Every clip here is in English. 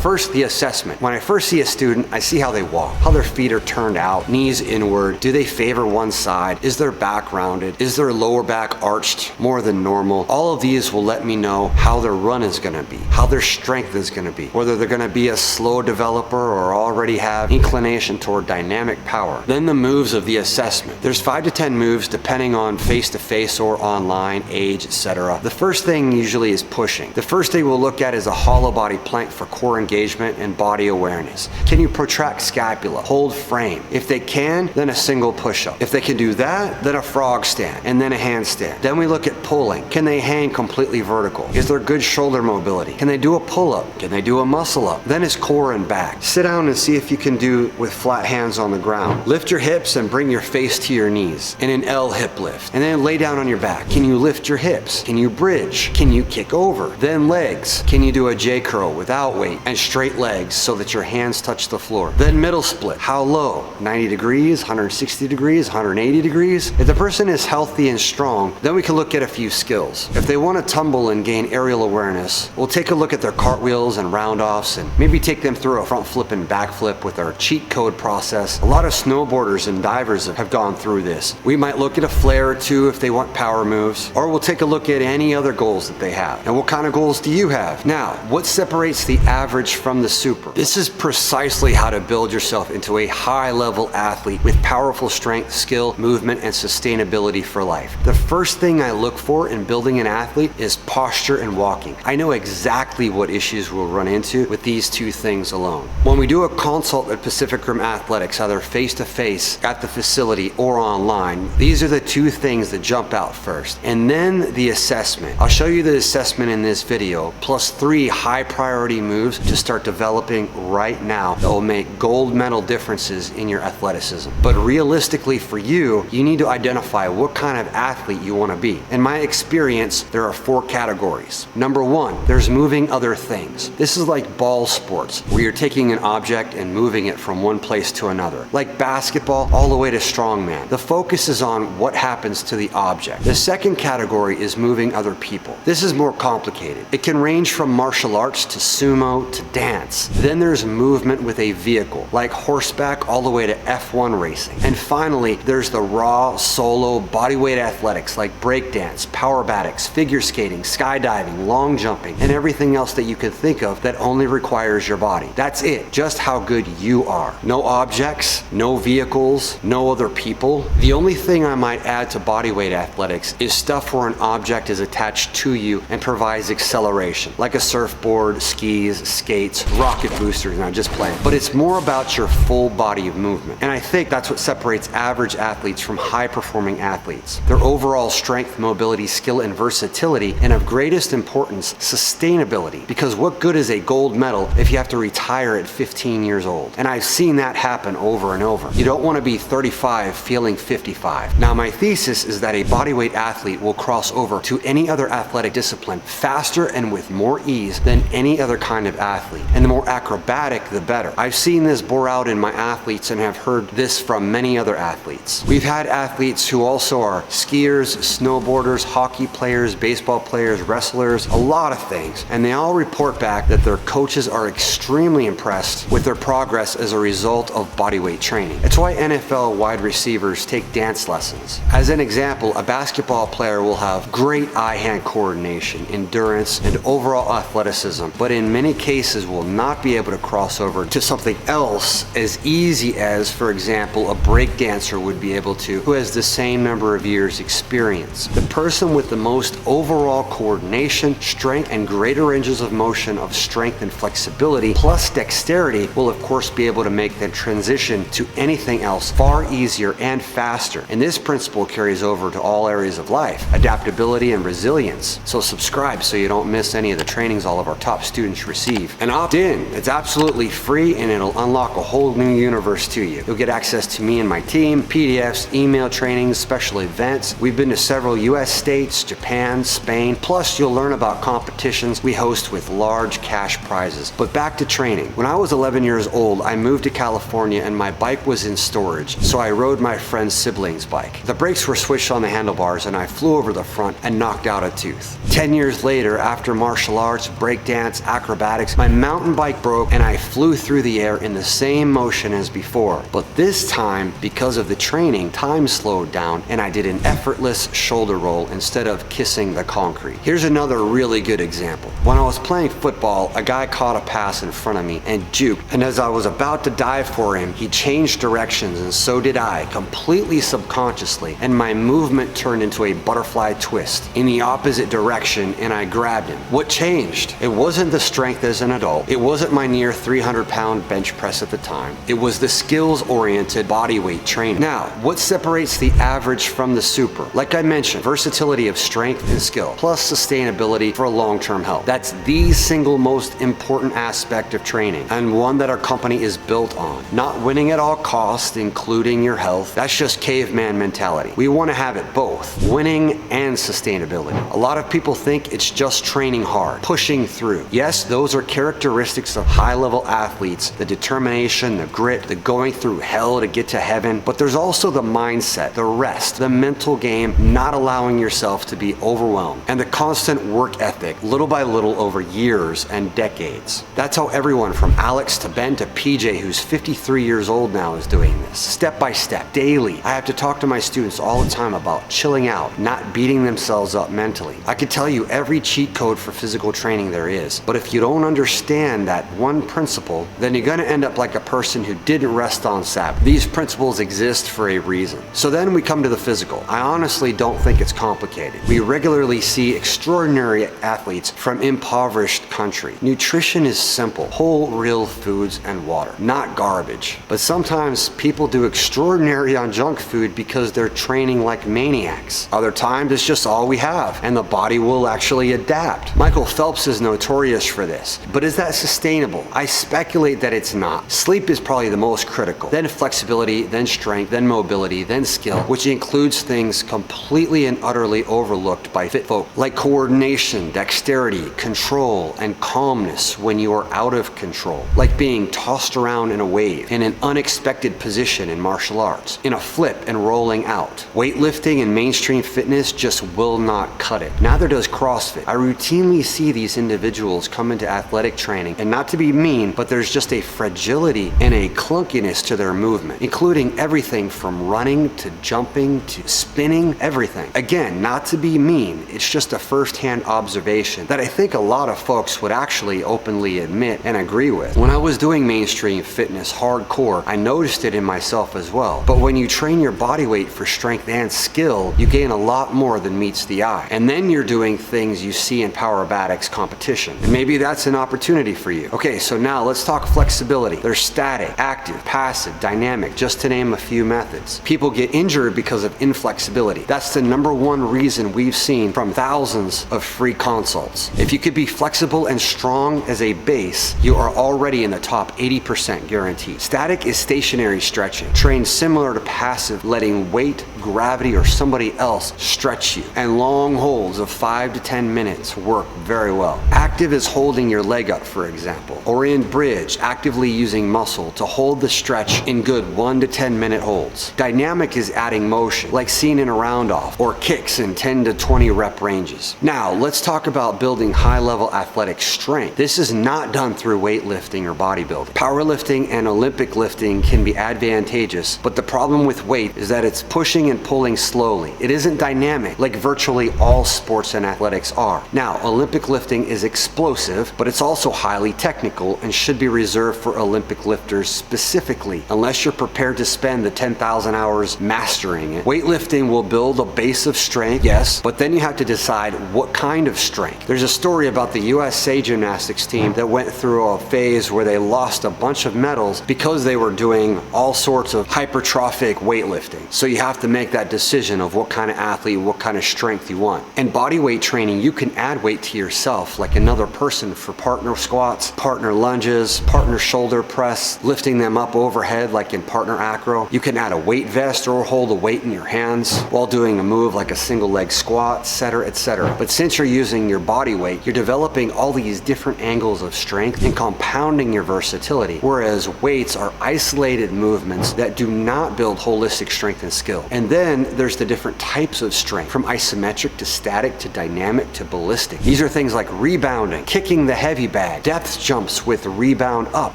first, the assessment. When I first see a student, I see how they walk, how their feet are turned out, knees inward. Do they favor one side? Is their back rounded? Is their lower back arched more than normal? All of these will let me know how their run is going to be, how their strength is going to be, whether they're going to be a slow developer or already have inclination toward dynamic power. Then the moves of the assessment. There's 5 to 10 moves depending on face-to-face or online, age, etc. The first thing usually is pushing. The first thing we'll look at is a hollow body plank for core engagement and body awareness. Can you protract scapula, hold frame? If they can, then a single push-up. If they can do that, then a frog stand, and then a handstand. Then we look at pulling. Can they hang completely vertical? Is there good shoulder mobility? Can they do a pull-up? Can they do a muscle-up? Then is core and back. Sit down and see if you can do with flat hands on the ground. Lift your hips and bring your face to your knees in an L hip lift. And then lay down on your back. Can you lift your hips? Can you bridge? Can you kick over? Then legs. Can you do a J curl without weight and straight legs so that your hands touch the floor? Then middle split. How low? 90 degrees, 160 degrees, 180 degrees? If the person is healthy and strong, then we can look at a few skills. If they want to tumble and gain aerial awareness, we'll take a look at their cartwheels and round-offs and maybe take them through a front flip and back flip with our cheat code process. A lot of snowboarders and divers have gone through this. We might look at a flare or two if they want power moves, or we'll take a look at any other goals that they have. And what kind of goals do you have? Now, what separates the average from the super? This is precisely how to build yourself into a high-level athlete with powerful strength, skill, movement, and sustainability for life. The first thing I look for in building an athlete is posture and walking. I know exactly what issues we'll run into with these two things alone. When we do a consult at Pacific Rim Athletics, either face-to-face at the facility or online, these are the two things that jump out first. And then the assessment. I'll show you the assessment in this video, plus 3 high-priority moves to start developing right now that will make gold medal differences in your athleticism. But realistically for you, you need to identify what kind of athlete you want to be. In my experience, there are 4 categories. Number 1, there's moving other things. This is like ball sports, where you're taking an object and moving it from one place to another. Like basketball, all the way to strongman. The focus is on what happens to the object. The second category is moving other people. This is more complicated. It can range from martial arts to sumo to dance. Then there's movement with a vehicle, like horseback all the way to F1 racing. And finally, there's the raw, solo, bodyweight athletics like breakdance, powerbatics, figure skating, skydiving, long jumping, and everything else that you can think of that only requires your body. That's it, just how good you are. No objects, no vehicles, no other people. The only thing I might add to bodyweight athletics is stuff where an object is attached to you and provides acceleration, like a surfboard, skis, skates, rocket boosters, and I'm just playing. But it's more about your full body of movement. And I think that's what separates average athletes from high-performing athletes. Their overall strength, mobility, skill, and versatility, and of greatest importance, sustainability. Because what good is a gold medal if you have to retire at 15 years old? And I've seen that happen over and over. You don't want to be 35 feeling 55. Now, my thesis is that a bodyweight athlete will cross over to any other athletic discipline faster and with more ease than any other kind of athlete. And the more acrobatic, the better. I've seen this bore out in my athletes and have heard this from many other athletes. We've had athletes who also are skiers, snowboarders, hockey players, baseball players, wrestlers, a lot of things. And they all report back that their coaches are extremely impressed with their progress as a result of bodyweight training. It's why NFL wide receivers take dance lessons. As an example, a basketball player will have great eye-hand coordination, endurance, and overall athleticism, but in many cases will not be able to cross over to something else as easy as, for example, a break dancer would be able to, who has the same number of years experience. The person with the most overall coordination, strength, and greater ranges of motion of strength and flexibility, plus dexterity, will of course be able to make the transition to anything else far easier and faster. And this principle carries over to all areas of life, adaptability and resilience. So subscribe so you don't miss any of the trainings all of our top students receive. And opt in. It's absolutely free and it'll unlock a whole new universe to you. You'll get access to me and my team, PDFs, email trainings, special events. We've been to several US states, Japan, Spain, plus you'll learn about competitions we host with large cash prizes. But back to training. When I was 11 years old, I moved to California and my bike was in storage, so I rode my friend's sibling's bike. The brakes were switched on the handlebars and I flew over the front and knocked out a tooth. 10 years later, after martial arts, breakdance, acrobatics, my mountain bike broke and I flew through the air in the same motion as before. But this time, because of the training, time slowed down and I did an effortless shoulder roll instead of kissing the concrete. Here's another really good example. When I was playing football, a guy caught a pass in front of me and juked, and as I was about to dive for him, he changed directions and so did I, completely subconsciously, and my movement turned into a butterfly twist in the opposite direction and I grabbed him. What changed? It wasn't the strength as an adult. It wasn't my near 300-pound bench press at the time. It was the skills-oriented bodyweight training. Now, what separates the average from the super? Like I mentioned, versatility of strength and skill, plus sustainability for long-term health. That's the single most important aspect of training, and one that our company is built on. Not winning at all costs, including your health. That's just caveman mentality. We want to have it both, winning and sustainability. A lot of people think it's just training hard, pushing through. Yes, those are characteristics of high-level athletes, the determination, the grit, the going through hell to get to heaven, but there's also the mindset, the rest, the mental game, not allowing yourself to be overwhelmed, and the constant work ethic, little by little over years and decades. That's how everyone from Alex to Ben to PJ, who's 53 years old now, is doing this. Step by step, daily. I have to talk to my students all the time about chilling out, not beating themselves up mentally. I could tell you every cheat code for physical training there is, but if you don't understand that one principle, then you're gonna end up like a person who didn't rest on Sabbath. These principles exist for a reason. So then we come to the physical. I honestly don't think it's complicated. We regularly see extraordinary athletes from impoverished countries. Nutrition is simple, whole, real foods and water, not garbage. But sometimes people do extraordinary on junk food because they're training like maniacs. Other times it's just all we have, and the body will actually adapt. Michael Phelps is notorious for this, but is that sustainable? I speculate that it's not. Sleep is probably the most critical, then flexibility, then strength, then mobility, then skill, which includes things completely and utterly overlooked by fit folk, like coordination, dexterity, control, and calmness when you are out of control, like being tossed around in a wave, in an unexpected position in martial arts, in a flip and rolling out. Weightlifting and mainstream fitness just will not cut it. Neither does CrossFit. I routinely see these individuals come into athletic training, and not to be mean, but there's just a fragility and a clunkiness to their movement, including everything from running to jumping to spinning, everything. Again, not to be mean, it's just a first-hand observation that I think a lot of folks would actually openly admit and agree with. When I was doing mainstream fitness hardcore, I noticed it in myself as well. But when you train your body weight for strength and skill, you gain a lot more than meets the eye. And then you're doing things you see in Powerbatics competition. And maybe that's an opportunity for you. Okay, so now let's talk flexibility. There's static, active, passive, dynamic, just to name a few methods. People get injured because of inflexibility. That's the #1 reason we've seen from thousands of free consults. If you could be flexible and strong as a base, you are already in the top 80% guaranteed. Static is stationary stretching, trained similar to passive, letting weight, gravity, or somebody else stretch you. And long holds of 5 to 10 minutes work very well. Active is holding your leg up, for example, or in bridge, actively using muscle to hold the stretch in good 1 to 10 minute holds. Dynamic is adding motion, like seen in a round off, or kicks in 10 to 20 rep ranges. Now, let's talk about building high-level athletic strength. This is not done through weightlifting or bodybuilding. Powerlifting and Olympic lifting can be advantageous, but the problem with weight is that it's pushing and pulling slowly. It isn't dynamic like virtually all sports and athletics are. Now, Olympic lifting is explosive, but it's also highly technical and should be reserved for Olympic lifters specifically, unless you're prepared to spend the 10,000 hours mastering it. Weightlifting will build a base of strength, yes, but then you have to decide what kind of strength. There's a story about the USA gymnastics team that went through a phase where they lost a bunch of medals because they were doing all sorts of hypertrophic weightlifting. So you have to make that decision of what kind of athlete, what kind of strength you want. And body weight training, you can add weight to yourself like another person for partner squats, partner lunges, partner shoulder press, lifting them up overhead like in partner acro. You can add a weight vest or hold a weight in your hands while doing a move like a single leg squat, etc., etc. But since you're using your body weight, you're developing all these different angles of strength and compounding your versatility, whereas weights are isolated movements that do not build holistic strength and skill. And then there's the different types of strength, from isometric to static to dynamic to ballistic. These are things like rebounding, kicking the heavy bag, depth jumps with rebound up,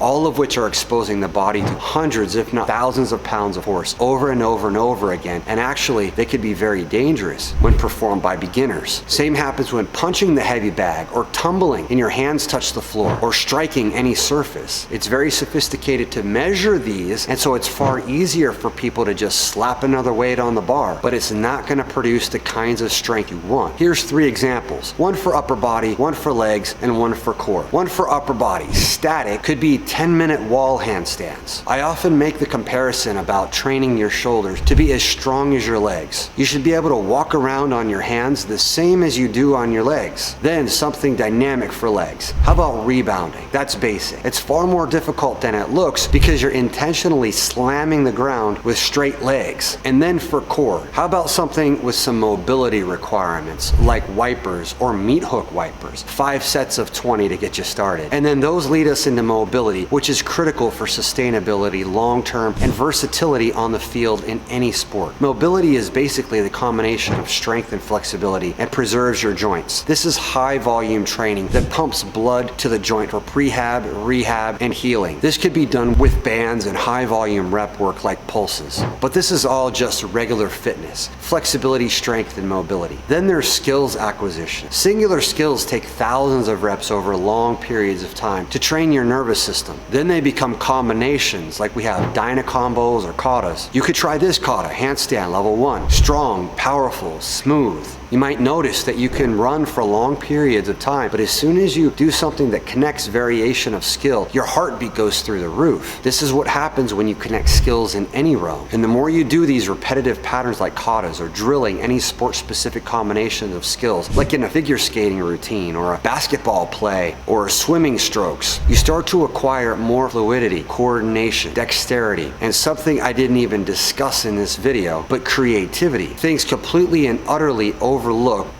all of which are exposing the body to hundreds, if not thousands of pounds of force over and over and over again. And actually, they could be very dangerous when performed by beginners. Same happens when punching the heavy bag or tumbling and your hands touch the floor or striking any surface. It's very sophisticated to measure these, and so it's far easier for people to just slap another weight on the bar, but it's not going to produce the kinds of strength you want. Here's 3 examples. One for upper body, one for legs, and one for core. One for upper body, static, could be 10-minute wall handstands. I often make the comparison about training your shoulders to be as strong as your legs. You should be able to walk around on your hands the same as you do on your legs. Then something dynamic for legs. How about rebounding? That's basic. It's far more difficult than it looks because you're intentionally slamming the ground with straight legs. And then for core, how about something with some mobility requirements like wipers or meat hook wipers? 5 sets of 20 to get you started. And then those lead us into mobility, which is critical for sustainability, long-term, and versatility on the field in any sport. Mobility is basically the combination of strength and flexibility and preserves your joints. This is high volume training that pumps blood to the joint for prehab, rehab, and healing. This could be done with bands and high volume rep work like pulses. But this is all just regular fitness, flexibility, strength, and mobility. Then there's skills acquisition. Singular skills take thousands of reps over long periods of time to train your nervous system. Then they become combinations, like we have dyna combos or katas. You could try this kata, handstand level 1. Strong, powerful, smooth. You might notice that you can run for long periods of time, but as soon as you do something that connects variation of skill, your heartbeat goes through the roof. This is what happens when you connect skills in any realm. And the more you do these repetitive patterns like katas or drilling any sport-specific combinations of skills, like in a figure skating routine or a basketball play or swimming strokes, you start to acquire more fluidity, coordination, dexterity, and something I didn't even discuss in this video, but creativity. Things completely and utterly overlooked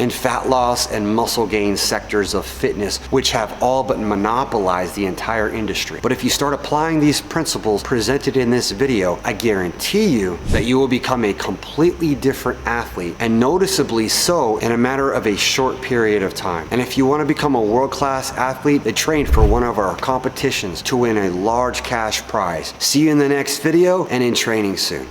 in fat loss and muscle gain sectors of fitness, which have all but monopolized the entire industry. But if you start applying these principles presented in this video, I guarantee you that you will become a completely different athlete, and noticeably so in a matter of a short period of time. And if you want to become a world-class athlete, then train for one of our competitions to win a large cash prize. See you in the next video and in training soon.